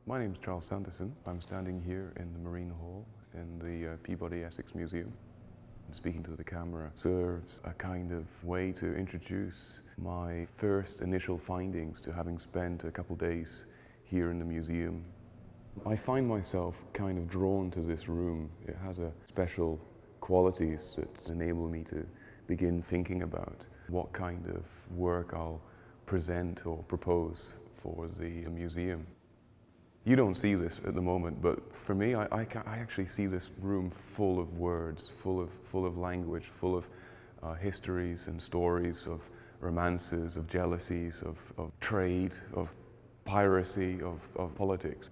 My name is Charles Sandison. I'm standing here in the Marine Hall in the Peabody Essex Museum. Speaking to the camera serves a kind of way to introduce my first initial findings to having spent a couple days here in the museum. I find myself kind of drawn to this room. It has a special qualities that enable me to begin thinking about what kind of work I'll present or propose for the museum. You don't see this at the moment, but for me, I actually see this room full of words, full of language, full of histories and stories of romances, of jealousies, of trade, of piracy, of politics.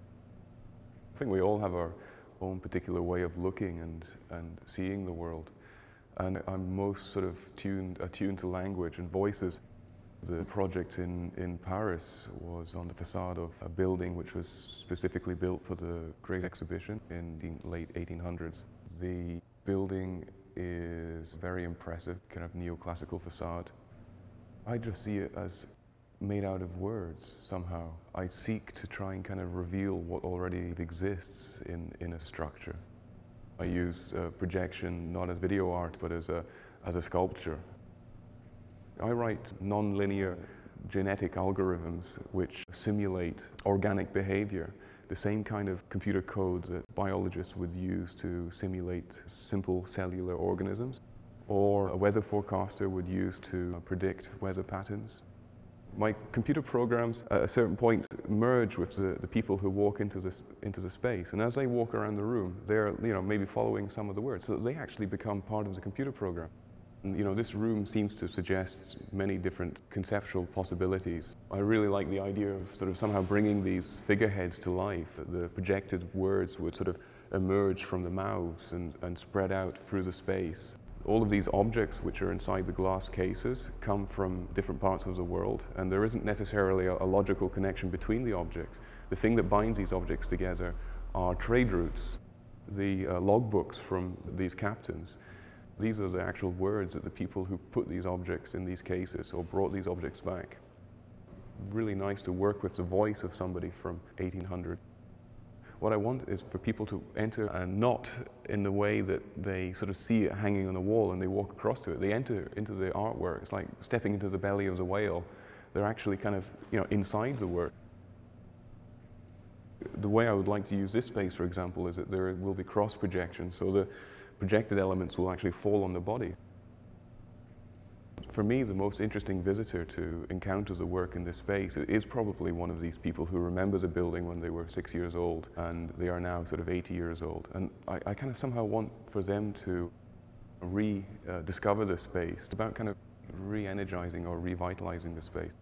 I think we all have our own particular way of looking and seeing the world. And I'm most sort of attuned to language and voices. The project in Paris was on the facade of a building which was specifically built for the Great Exhibition in the late 1800s. The building is very impressive, kind of neoclassical facade. I just see it as made out of words somehow. I seek to try and kind of reveal what already exists in a structure. I use projection not as video art but as a sculpture. I write non-linear genetic algorithms which simulate organic behavior, the same kind of computer code that biologists would use to simulate simple cellular organisms, or a weather forecaster would use to predict weather patterns. My computer programs at a certain point merge with the people who walk into the space, and as they walk around the room, they're maybe following some of the words, so that they actually become part of the computer program. This room seems to suggest many different conceptual possibilities. I really like the idea of sort of somehow bringing these figureheads to life. The projected words would sort of emerge from the mouths and spread out through the space. All of these objects which are inside the glass cases come from different parts of the world, and there isn't necessarily a logical connection between the objects. The thing that binds these objects together are trade routes, the logbooks from these captains. These are the actual words that the people who put these objects in these cases or brought these objects back. Really nice to work with the voice of somebody from 1800. What I want is for people to enter and not in the way that they sort of see it hanging on the wall and they walk across to it. They enter into the artwork. It's like stepping into the belly of the whale. They're actually kind of inside the work. The way I would like to use this space, for example, is that there will be cross projection, so the projected elements will actually fall on the body. For me, the most interesting visitor to encounter the work in this space is probably one of these people who remember the building when they were 6 years old and they are now sort of 80 years old. And I kind of somehow want for them to rediscover this space. It's about kind of re-energizing or revitalizing the space.